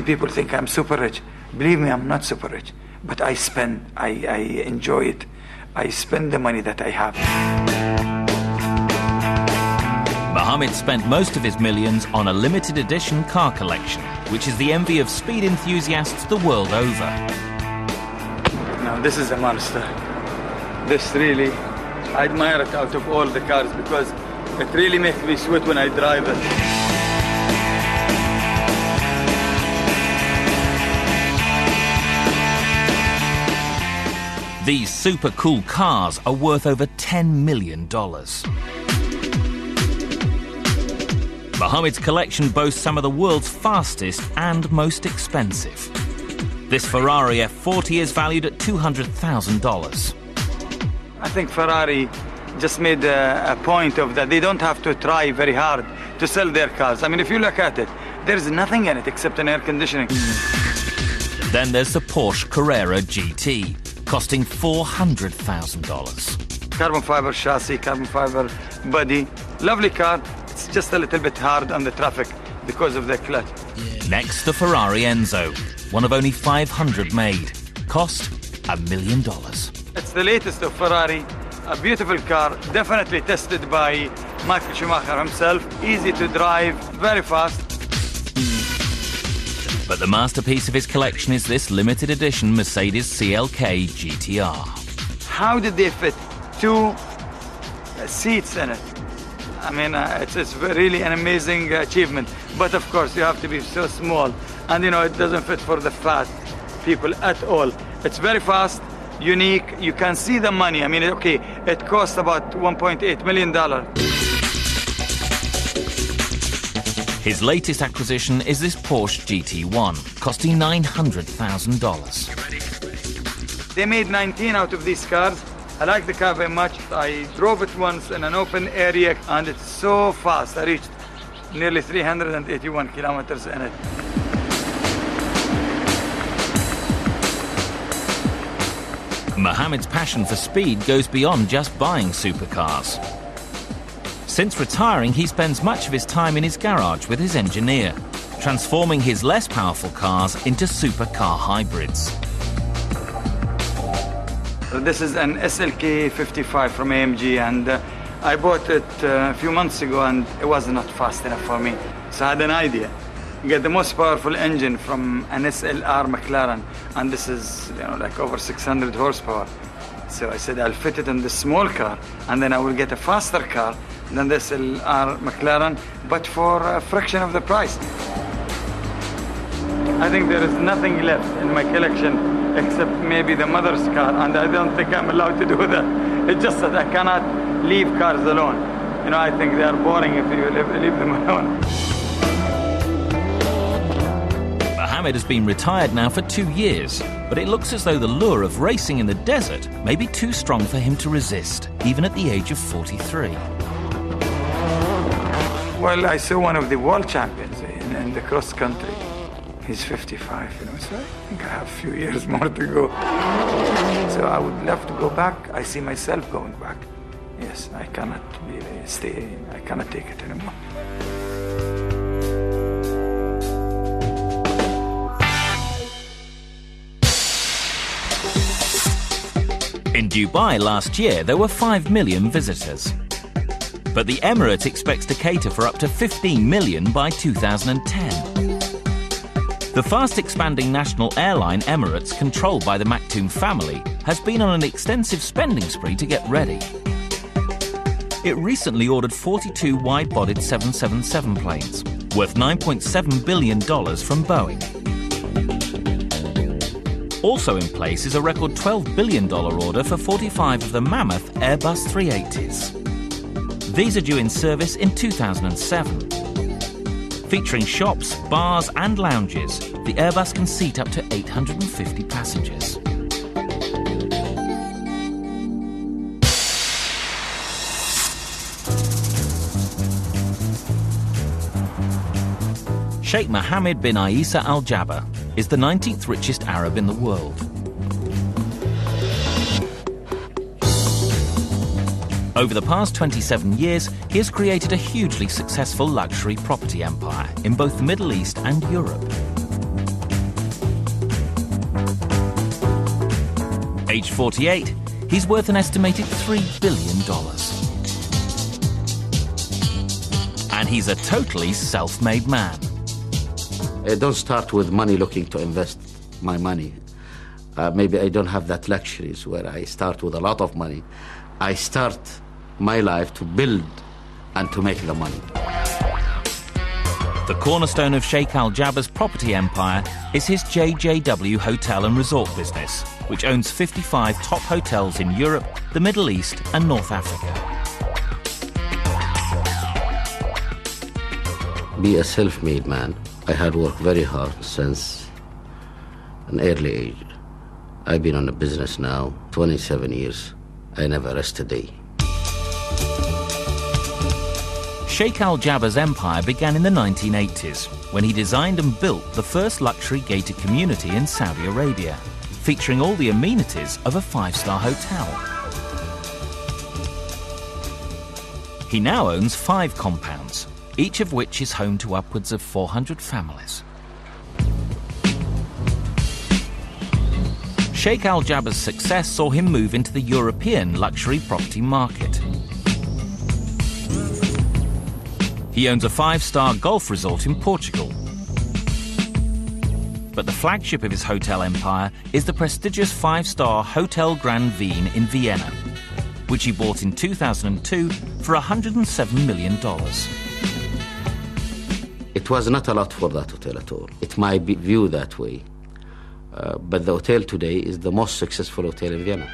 mean, people think I'm super rich. Believe me, I'm not super rich. But I spend, I enjoy it. I spend the money that I have. Mohammed spent most of his millions on a limited edition car collection, which is the envy of speed enthusiasts the world over. Now, this is a monster. This really, I admire it out of all the cars because it really makes me sweat when I drive it. These super cool cars are worth over $10 million. Mohammed's collection boasts some of the world's fastest and most expensive. This Ferrari F40 is valued at $200,000. I think Ferrari just made a point of that they don't have to try very hard to sell their cars. I mean, if you look at it, there's nothing in it except an air conditioning. Then there's the Porsche Carrera GT, costing $400,000. Carbon fiber chassis, carbon fiber body. Lovely car. It's just a little bit hard on the traffic because of the clutch. Next, the Ferrari Enzo, one of only 500 made. Cost $1 million. It's the latest of Ferrari. A beautiful car, definitely tested by Michael Schumacher himself. Easy to drive, very fast. But the masterpiece of his collection is this limited edition Mercedes CLK GTR. How did they fit 2 seats in it? I mean, it's really an amazing achievement. But of course, you have to be so small. And, you know, it doesn't fit for the fat people at all. It's very fast, unique. You can see the money. I mean, okay, it costs about $1.8 million. His latest acquisition is this Porsche GT1, costing $900,000. They made 19 out of these cars. I like the car very much. I drove it once in an open area, and it's so fast. I reached nearly 381 kilometers in it. Mohammed's passion for speed goes beyond just buying supercars. Since retiring, he spends much of his time in his garage with his engineer, transforming his less powerful cars into supercar hybrids. This is an SLK 55 from AMG, and I bought it a few months ago, and it was not fast enough for me. So I had an idea. Get the most powerful engine from an SLR McLaren, and this is, you know, like over 600 horsepower. So I said I'll fit it in this small car, and then I will get a faster car than the SLR McLaren, but for a fraction of the price. I think there is nothing left in my collection except maybe the mother's car, and I don't think I'm allowed to do that. It's just that I cannot leave cars alone. You know, I think they are boring if you leave them alone. Mohammed has been retired now for 2 years, but it looks as though the lure of racing in the desert may be too strong for him to resist, even at the age of 43. Well, I saw one of the world champions in the cross country. He's 55, you know, so I think I have a few years more to go. So I would love to go back. I see myself going back. Yes, I cannot I cannot take it anymore. In Dubai last year, there were 5 million visitors. But the Emirate expects to cater for up to 15 million by 2010. The fast-expanding national airline Emirates, controlled by the Maktoum family, has been on an extensive spending spree to get ready. It recently ordered 42 wide-bodied 777 planes, worth $9.7 billion from Boeing. Also in place is a record $12 billion order for 45 of the mammoth Airbus 380s. These are due in service in 2007. Featuring shops, bars and lounges, the Airbus can seat up to 850 passengers. Sheikh Mohammed bin Isa Al Jaber is the 19th richest Arab in the world. Over the past 27 years, he has created a hugely successful luxury property empire in both the Middle East and Europe. Aged 48, he's worth an estimated $3 billion. And he's a totally self-made man. I don't start with money looking to invest my money. Maybe I don't have that luxuries where I start with a lot of money. I start my life to build and to make the money. The cornerstone of Sheikh Al Jaber's property empire is his JJW hotel and resort business, which owns 55 top hotels in Europe, the Middle East and North Africa. Be a self-made man. I had worked very hard since an early age. I've been on the business now 27 years. I never rest a day. Sheikh Al Jaber's empire began in the 1980s when he designed and built the first luxury gated community in Saudi Arabia, featuring all the amenities of a five-star hotel. He now owns 5 compounds, each of which is home to upwards of 400 families. Sheikh Al Jaber's success saw him move into the European luxury property market. He owns a 5-star golf resort in Portugal. But the flagship of his hotel empire is the prestigious 5-star Hotel Grand Wien in Vienna, which he bought in 2002 for $107 million. It was not a lot for that hotel at all. It might be viewed that way. But the hotel today is the most successful hotel in Vienna.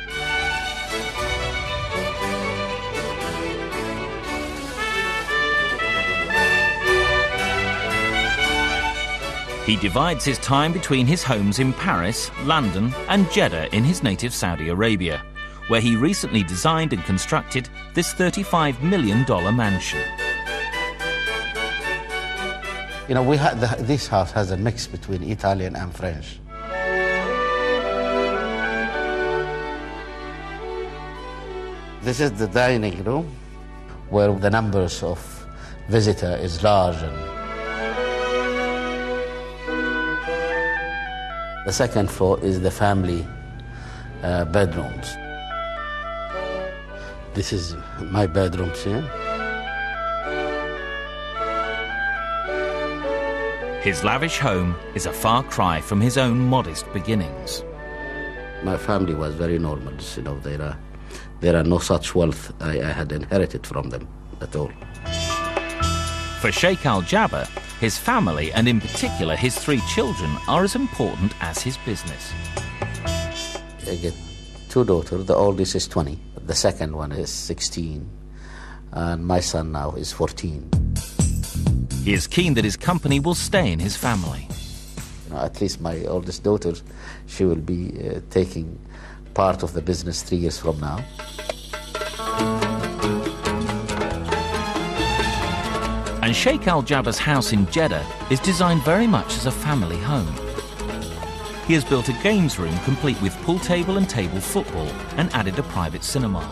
He divides his time between his homes in Paris, London and Jeddah in his native Saudi Arabia, where he recently designed and constructed this $35 million mansion. You know, this house has a mix between Italian and French. This is the dining room, where the numbers of visitors is large. And the second floor is the family bedrooms. This is my bedroom here. His lavish home is a far cry from his own modest beginnings. My family was very normal, you know, there are no such wealth I had inherited from them at all. For Sheikh Al Jaber, his family, and in particular his 3 children, are as important as his business. I get 2 daughters. The oldest is 20. The second one is 16. And my son now is 14. He is keen that his company will stay in his family. You know, at least my oldest daughter, she will be taking part of the business 3 years from now. And Sheikh Al Jaber's house in Jeddah is designed very much as a family home. He has built a games room complete with pool table and table football and added a private cinema.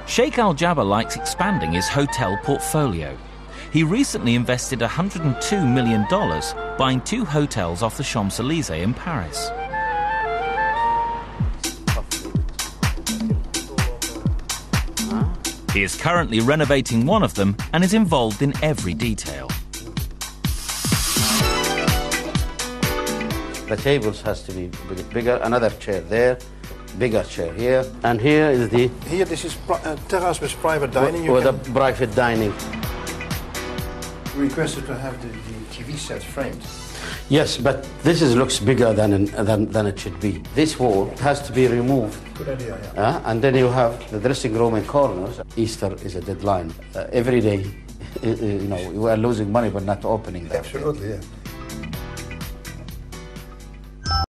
Sheikh Al Jaber likes expanding his hotel portfolio. He recently invested $102 million buying 2 hotels off the Champs-Élysées in Paris. He is currently renovating one of them and is involved in every detail. The tables has to be bigger, another chair there, bigger chair here, and here is the... Here, this is terrace with private dining. With a private dining. You requested to have the TV set framed. Yes, but this looks bigger than it should be. This wall has to be removed. Good idea, yeah. And then you have the dressing room in corners. Easter is a deadline. Every day, you know, we are losing money but not opening them. Absolutely, yeah.